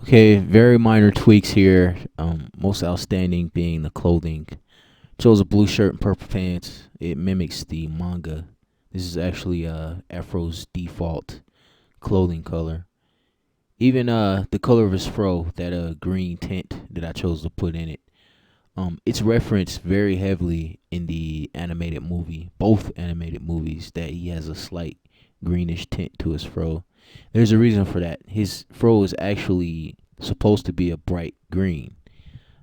Okay, very minor tweaks here. Most outstanding being the clothing. Chose a blue shirt and purple pants. It mimics the manga. This is actually Afro's default clothing color. Even the color of his fro, that green tint that I chose to put in it. It's referenced very heavily in the animated movie, both animated movies, that he has a slight greenish tint to his fro. There's a reason for that. His fro is actually supposed to be a bright green.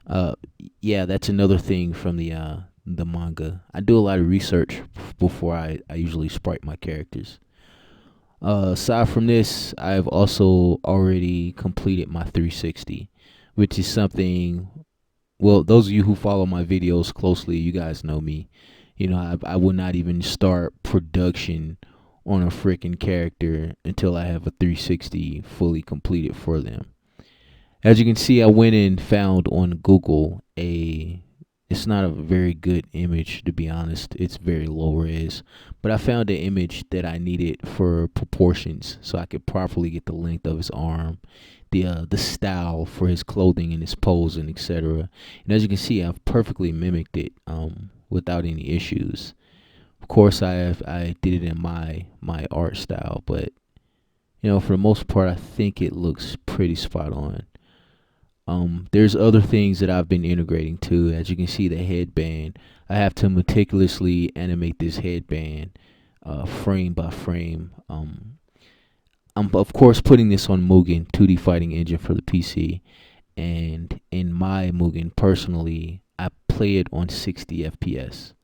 Uh, yeah, that's another thing from the manga. I do a lot of research before I usually sprite my characters. Aside from this, I've also already completed my 360, which is something. Well, those of you who follow my videos closely, you guys know me. You know, I will not even start production on a freaking character until I have a 360 fully completed for them. As you can see, I went and found on Google a. It's not a very good image, to be honest. It's very low res, but I found an image that I needed for proportions, so I could properly get the length of his arm, the style for his clothing and his pose and etc. And as you can see, I've perfectly mimicked it without any issues. Of course, I did it in my art style, but for the most part, I think it looks pretty spot on. There's other things that I've been integrating too. As you can see, the headband. I have to meticulously animate this headband, frame by frame. I'm of course putting this on Mugen 2D fighting engine for the PC, and in my Mugen personally, I play it on 60 FPS,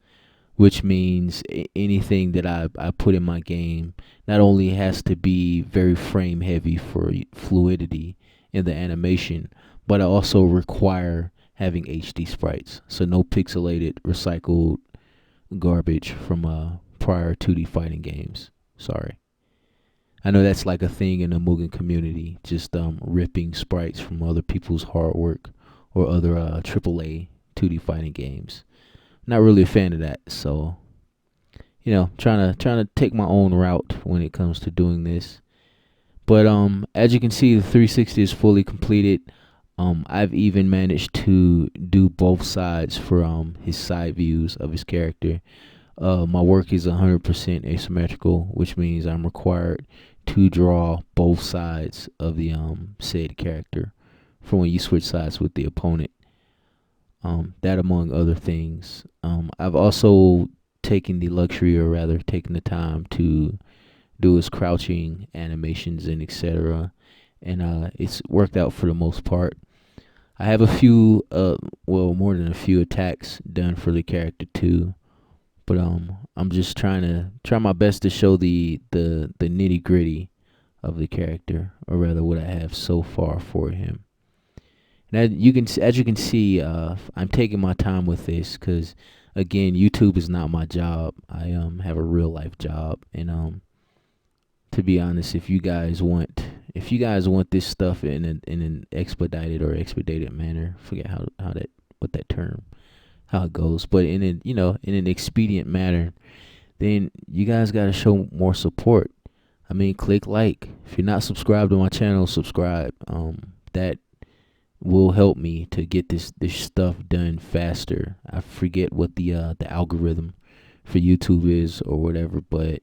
which means anything that I put in my game not only has to be very frame heavy for fluidity in the animation, but I also require having HD sprites, so no pixelated recycled garbage from prior 2D fighting games. Sorry. I know that's like a thing in the Mugen community, just ripping sprites from other people's hard work or other AAA 2D fighting games. Not really a fan of that, so trying to take my own route when it comes to doing this. But as you can see, the 360 is fully completed. I've even managed to do both sides for his side views of his character. My work is 100% asymmetrical, which means I'm required to draw both sides of the said character for when you switch sides with the opponent. That among other things. I've also taken the luxury, or rather taken the time, to do his crouching animations and etc. And it's worked out for the most part. I have a few, more than a few attacks done for the character too. But I'm just try my best to show the nitty gritty of the character, or rather what I have so far for him. And as you can see, I'm taking my time with this because, again, YouTube is not my job. I have a real life job, and to be honest, if you guys want this stuff in an expedited manner, forget how that what that term how it goes, but in an expedient manner, then you guys got to show more support. I mean, click like. If you're not subscribed to my channel, subscribe. That will help me to get this stuff done faster. I forget what the algorithm for YouTube is or whatever, but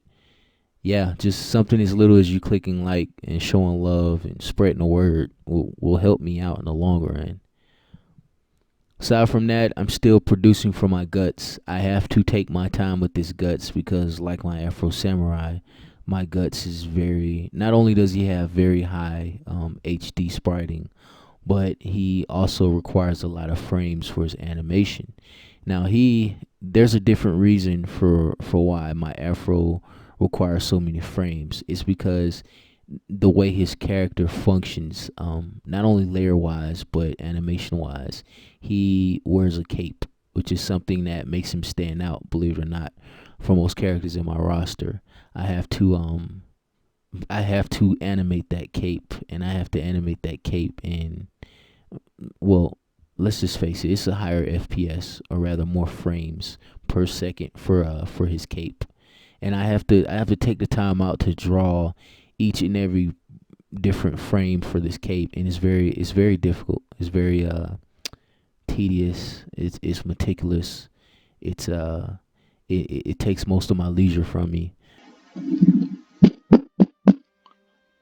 yeah, just something as little as you clicking like and showing love and spreading the word will help me out in the long run. Aside from that, I'm still producing for my guts. I have to take my time with this guts because, like my Afro Samurai, my guts is not only does he have very high HD spriting, but he also requires a lot of frames for his animation. Now there's a different reason for why my Afro requires so many frames. It's because the way his character functions, not only layer wise but animation wise, he wears a cape, which is something that makes him stand out, believe it or not, for most characters in my roster. I have to animate that cape, and I have to animate that cape in, well, let's just face it, it's a higher FPS, or rather more frames per second for his cape. And I have to take the time out to draw each and every different frame for this cape, and it's very difficult. It's very tedious. It's meticulous. It takes most of my leisure from me.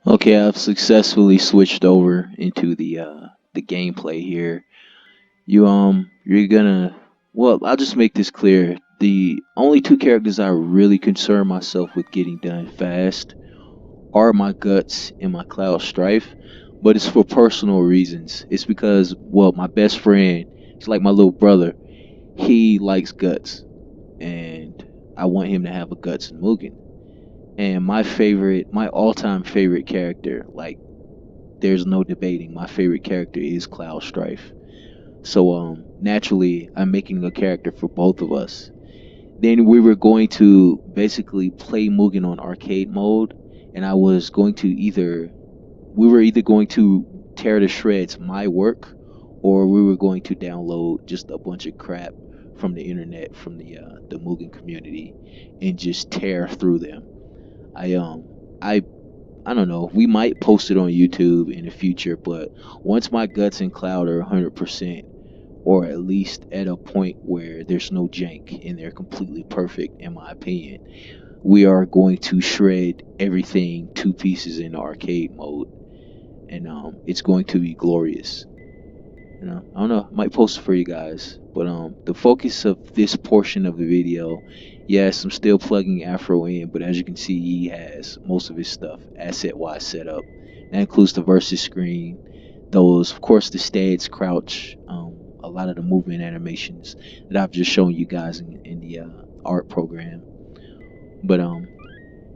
Okay, I've successfully switched over into the gameplay here. You're gonna, well, I'll just make this clear. The only two characters I really concern myself with getting done fast are my Guts and my Cloud Strife, but it's for personal reasons. It's because, well, my best friend, it's like my little brother. He likes Guts, and I want him to have a Guts and Mugen. And my all-time favorite character, like there's no debating, my favorite character is Cloud Strife. So naturally I'm making a character for both of us. Then we were going to basically play Mugen on arcade mode, and we were either going to tear to shreds my work, or we were going to download just a bunch of crap from the internet, from the Mugen community, and just tear through them. I um I I don't know. We might post it on YouTube in the future, but once my Guts and Cloud are 100%, or at least at a point where there's no jank and they're completely perfect, in my opinion, we are going to shred everything two pieces in arcade mode, and it's going to be glorious. I don't know. I might post it for you guys, but the focus of this portion of the video, yes, I'm still plugging Afro in, but as you can see, he has most of his stuff asset wise set up. That includes the versus screen, those, of course, the stats, crouch, a lot of the movement animations that I've just shown you guys in the art program. But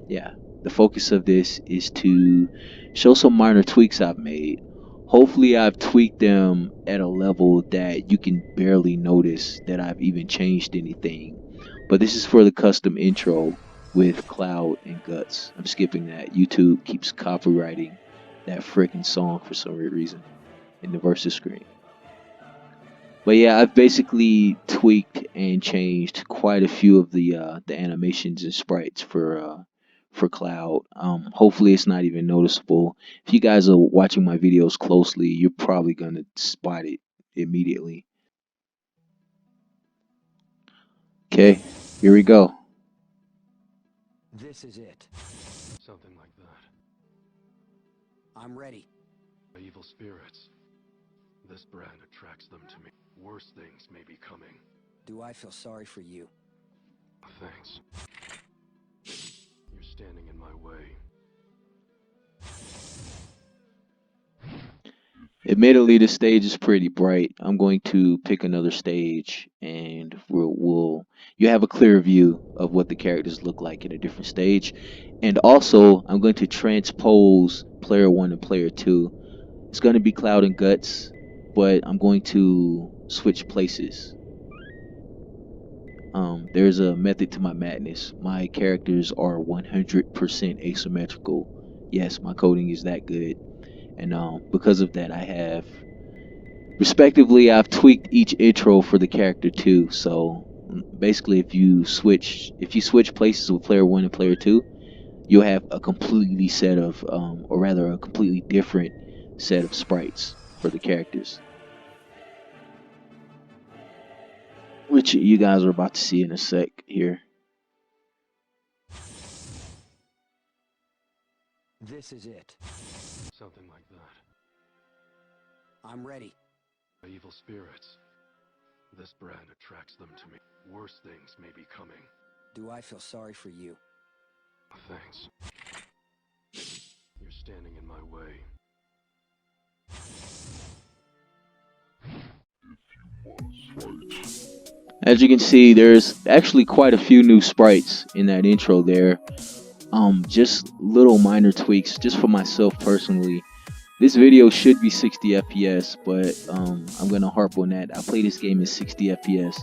yeah, the focus of this is to show some minor tweaks I've made. Hopefully, I've tweaked them at a level that you can barely notice that I've even changed anything. But this is for the custom intro with Cloud and Guts. I'm skipping that. YouTube keeps copyrighting that freaking song for some weird reason in the versus screen. But yeah, I've basically tweaked and changed quite a few of the animations and sprites for Cloud. Hopefully, it's not even noticeable. If you guys are watching my videos closely, you're probably gonna spot it immediately. Okay, here we go. This is it. Something like that. I'm ready. Evil spirits. This brand attracts them to me. Worse things may be coming. Do I feel sorry for you? Thanks. You're standing in my way. Admittedly, the stage is pretty bright. I'm going to pick another stage, and you have a clear view of what the characters look like in a different stage. And also, I'm going to transpose player one and player two. It's going to be Cloud and Guts, but I'm going to switch places. There's a method to my madness. My characters are 100% asymmetrical. Yes, my coding is that good. And because of that, I have, respectively, I've tweaked each intro for the character too. So basically, if you switch places with player one and player two, you'll have a completely set of, or rather, a completely different set of sprites for the characters, which you guys are about to see in a sec here. This is it. Something like that. I'm ready. Evil spirits. This brand attracts them to me. Worse things may be coming. Do I feel sorry for you? Thanks. You're standing in my way. As you can see, there's actually quite a few new sprites in that intro there. Just little minor tweaks, just for myself personally. This video should be 60 FPS, but I'm gonna harp on that. I play this game in 60 FPS,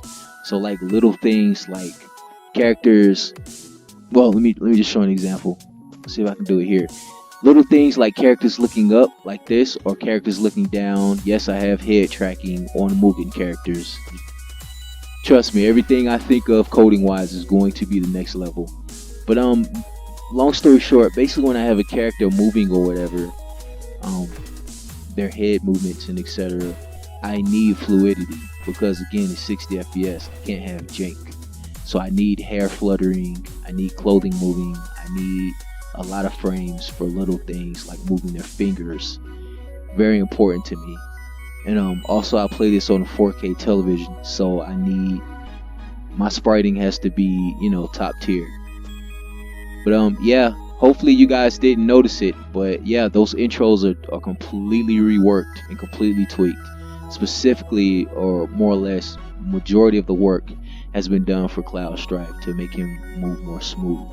so like little things like characters. Well, let me just show an example. Let's see if I can do it here. Little things like characters looking up like this, or characters looking down. Yes, I have head tracking on Mugen characters. Trust me, everything I think of coding wise is going to be the next level. But long story short, basically when I have a character moving or whatever, um, their head movements and etc. I need fluidity because again it's 60 FPS. I can't have jank. So I need hair fluttering, I need clothing moving, I need a lot of frames for little things like moving their fingers. Very important to me. And also I play this on a 4K television, so I need my spriting has to be, top tier. But yeah, hopefully you guys didn't notice it, but yeah, those intros are completely reworked and completely tweaked. Specifically, or more or less, majority of the work has been done for Cloud Strife to make him move more smoothly.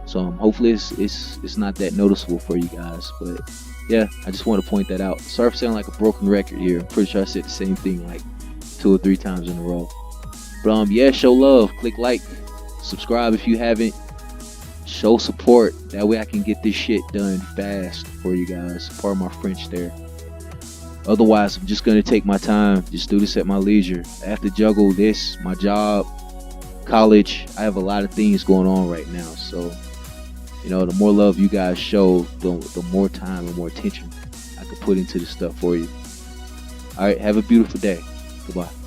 So hopefully it's not that noticeable for you guys, but yeah, I just want to point that out. Sorry for sounding like a broken record here. I'm pretty sure I said the same thing like 2 or 3 times in a row. But yeah, show love, click like, subscribe if you haven't. Show support. That way I can get this shit done fast for you guys. Pardon my French there. Otherwise, I'm just gonna take my time. Just do this at my leisure. I have to juggle this, my job, college. I have a lot of things going on right now. So, the more love you guys show, the more time and more attention I can put into this stuff for you. All right, have a beautiful day. Goodbye.